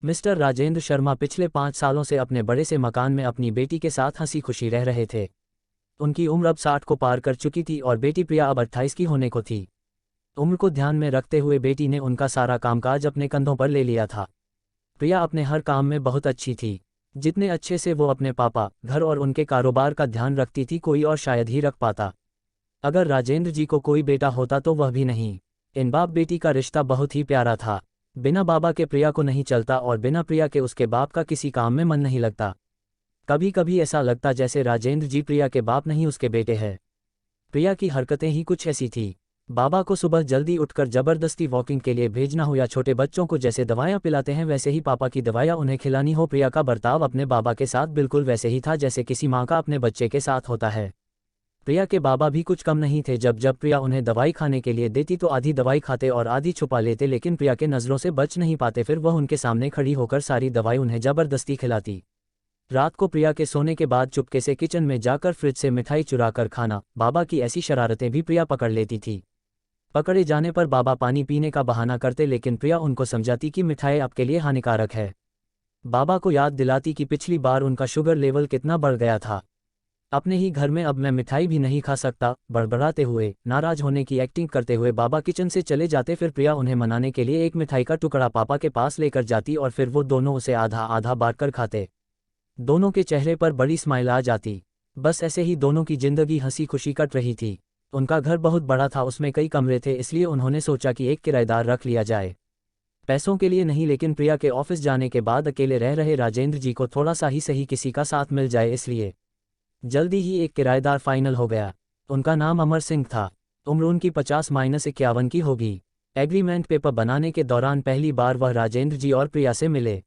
Mister Rajendra Sharma पिछले 5 सालों से अपने बड़े से मकान में अपनी बेटी के साथ हंसी खुशी रह रहे थे। उनकी उम्र अब 60 को पार कर चुकी थी और बेटी प्रिया अब 28 की होने को थी। उम्र को ध्यान में रखते हुए बेटी ने उनका सारा कामकाज अपने कंधों पर ले लिया था। प्रिया अपने हर काम में बहुत अच्छी थी। जितने अच्छे से वो अपने पापा, घर और उनके कारोबार का ध्यान रखती थी कोई और शायद ही रख पाता। अगर राजेंद्र जी को कोई बेटा होता तो वह भी नहीं। इन बाप बेटी का रिश्ता बहुत ही प्यारा था। बिना बाबा के प्रिया को नहीं चलता और बिना प्रिया के उसके बाप का किसी काम में मन नहीं लगता। कभी कभी ऐसा लगता जैसे राजेंद्र जी प्रिया के बाप नहीं उसके बेटे हैं। प्रिया की हरकतें ही कुछ ऐसी थी। बाबा को सुबह जल्दी उठकर जबरदस्ती वॉकिंग के लिए भेजना हो या छोटे बच्चों को जैसे दवाइयाँ पिलाते हैं वैसे ही पापा की दवाइयाँ उन्हें खिलानी हो। प्रिया का बर्ताव अपने बाबा के साथ बिल्कुल वैसे ही था जैसे किसी माँ का अपने बच्चे के साथ होता है। प्रिया के बाबा भी कुछ कम नहीं थे। जब जब प्रिया उन्हें दवाई खाने के लिए देती तो आधी दवाई खाते और आधी छुपा लेते, लेकिन प्रिया के नज़रों से बच नहीं पाते। फिर वह उनके सामने खड़ी होकर सारी दवाई उन्हें जबरदस्ती खिलाती। रात को प्रिया के सोने के बाद चुपके से किचन में जाकर फ्रिज से मिठाई चुरा कर खाना। बाबा की ऐसी शरारतें भी प्रिया पकड़ लेती थी। पकड़े जाने पर बाबा पानी पीने का बहाना करते, लेकिन प्रिया उनको समझाती कि मिठाई आपके लिए हानिकारक है। बाबा को याद दिलाती कि पिछली बार उनका शुगर लेवल कितना बढ़ गया था। अपने ही घर में अब मैं मिठाई भी नहीं खा सकता। बड़बड़ाते हुए, नाराज होने की एक्टिंग करते हुए बाबा किचन से चले जाते। फिर प्रिया उन्हें मनाने के लिए एक मिठाई का टुकड़ा पापा के पास लेकर जाती और फिर वो दोनों उसे आधा आधा बांटकर खाते। दोनों के चेहरे पर बड़ी स्माइल आ जाती। बस ऐसे ही दोनों की जिंदगी हंसी खुशी कट रही थी। उनका घर बहुत बड़ा था, उसमें कई कमरे थे, इसलिए उन्होंने सोचा कि एक किराएदार रख लिया जाए। पैसों के लिए नहीं, लेकिन प्रिया के ऑफिस जाने के बाद अकेले रह रहे राजेंद्र जी को थोड़ा सा ही सही किसी का साथ मिल जाए, इसलिए जल्दी ही एक किराएदार फाइनल हो गया। उनका नाम अमर सिंह था। उम्र उनकी 50-51 की होगी। एग्रीमेंट पेपर बनाने के दौरान पहली बार वह राजेंद्र जी और प्रिया से मिले।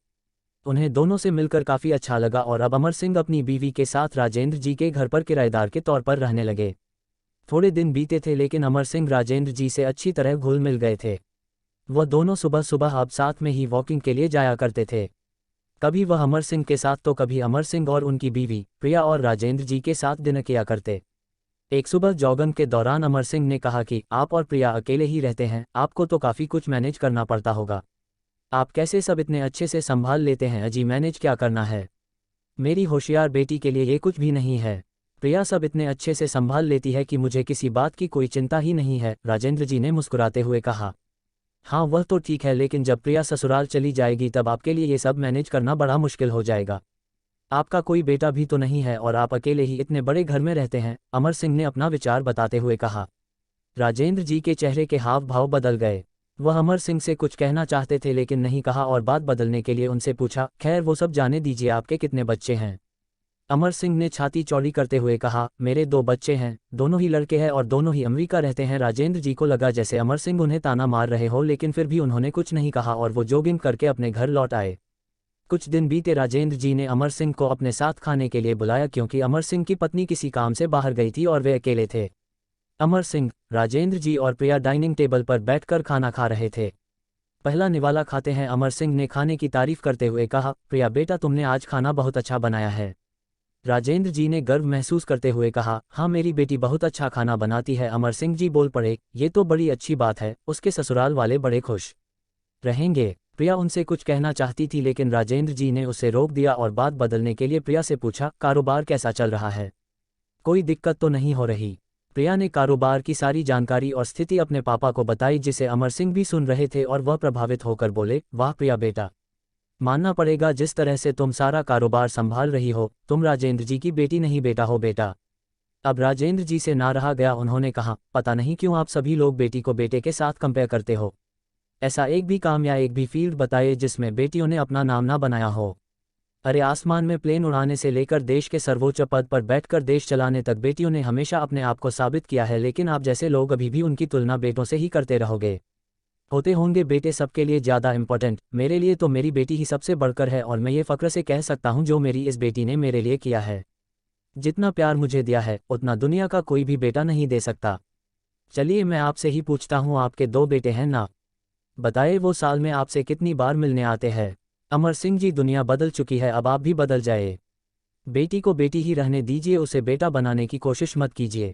उन्हें दोनों से मिलकर काफ़ी अच्छा लगा और अब अमर सिंह अपनी बीवी के साथ राजेंद्र जी के घर पर किराएदार के तौर पर रहने लगे। थोड़े दिन बीते थे, लेकिन अमर सिंह राजेंद्र जी से अच्छी तरह घुल मिल गए थे। वह दोनों सुबह सुबह अब साथ में ही वॉकिंग के लिए जाया करते थे। कभी वह अमर सिंह के साथ तो कभी अमर सिंह और उनकी बीवी प्रिया और राजेंद्र जी के साथ डिनर किया करते। एक सुबह जॉगिंग के दौरान अमर सिंह ने कहा कि आप और प्रिया अकेले ही रहते हैं, आपको तो काफ़ी कुछ मैनेज करना पड़ता होगा। आप कैसे सब इतने अच्छे से संभाल लेते हैं? अजी मैनेज क्या करना है, मेरी होशियार बेटी के लिए ये कुछ भी नहीं है। प्रिया सब इतने अच्छे से संभाल लेती है कि मुझे किसी बात की कोई चिंता ही नहीं है, राजेंद्र जी ने मुस्कुराते हुए कहा। हाँ वह तो ठीक है, लेकिन जब प्रिया ससुराल चली जाएगी तब आपके लिए ये सब मैनेज करना बड़ा मुश्किल हो जाएगा। आपका कोई बेटा भी तो नहीं है और आप अकेले ही इतने बड़े घर में रहते हैं, अमर सिंह ने अपना विचार बताते हुए कहा। राजेंद्र जी के चेहरे के हाव भाव बदल गए। वह अमर सिंह से कुछ कहना चाहते थे लेकिन नहीं कहा और बात बदलने के लिए उनसे पूछा, खैर वो सब जाने दीजिए, आपके कितने बच्चे हैं? अमर सिंह ने छाती चौड़ी करते हुए कहा, मेरे 2 बच्चे हैं, दोनों ही लड़के हैं और दोनों ही अमेरिका रहते हैं। राजेंद्र जी को लगा जैसे अमर सिंह उन्हें ताना मार रहे हो, लेकिन फिर भी उन्होंने कुछ नहीं कहा और वो जॉगिंग करके अपने घर लौट आए। कुछ दिन बीते, राजेंद्र जी ने अमर सिंह को अपने साथ खाने के लिए बुलाया क्योंकि अमर सिंह की पत्नी किसी काम से बाहर गई थी और वे अकेले थे। अमर सिंह, राजेंद्र जी और प्रिया डाइनिंग टेबल पर बैठकर खाना खा रहे थे। पहला निवाला खाते हैं, अमर सिंह ने खाने की तारीफ करते हुए कहा, प्रिया बेटा तुमने आज खाना बहुत अच्छा बनाया है। राजेंद्र जी ने गर्व महसूस करते हुए कहा, हाँ मेरी बेटी बहुत अच्छा खाना बनाती है। अमर सिंह जी बोल पड़े, ये तो बड़ी अच्छी बात है, उसके ससुराल वाले बड़े खुश रहेंगे। प्रिया उनसे कुछ कहना चाहती थी लेकिन राजेंद्र जी ने उसे रोक दिया और बात बदलने के लिए प्रिया से पूछा, कारोबार कैसा चल रहा है, कोई दिक्कत तो नहीं हो रही? प्रिया ने कारोबार की सारी जानकारी और स्थिति अपने पापा को बताई, जिसे अमर सिंह भी सुन रहे थे और वह प्रभावित होकर बोले, वाह प्रिया बेटा, मानना पड़ेगा जिस तरह से तुम सारा कारोबार संभाल रही हो, तुम राजेंद्र जी की बेटी नहीं बेटा हो बेटा। अब राजेंद्र जी से ना रहा गया, उन्होंने कहा, पता नहीं क्यों आप सभी लोग बेटी को बेटे के साथ कंपेयर करते हो। ऐसा एक भी काम या एक भी फील्ड बताइए जिसमें बेटियों ने अपना नाम ना बनाया हो। अरे आसमान में प्लेन उड़ाने से लेकर देश के सर्वोच्च पद पर बैठकर देश चलाने तक बेटियों ने हमेशा अपने आप को साबित किया है, लेकिन आप जैसे लोग अभी भी उनकी तुलना बेटों से ही करते रहोगे। होते होंगे बेटे सबके लिए ज़्यादा इम्पोर्टेंट, मेरे लिए तो मेरी बेटी ही सबसे बढ़कर है और मैं ये फ़ख्र से कह सकता हूँ जो मेरी इस बेटी ने मेरे लिए किया है। जितना प्यार मुझे दिया है उतना दुनिया का कोई भी बेटा नहीं दे सकता। चलिए मैं आपसे ही पूछता हूँ, आपके 2 बेटे हैं ना? बताइए वो साल में आपसे कितनी बार मिलने आते हैं? अमर सिंह जी, दुनिया बदल चुकी है, अब आप भी बदल जाए। बेटी को बेटी ही रहने दीजिए, उसे बेटा बनाने की कोशिश मत कीजिए।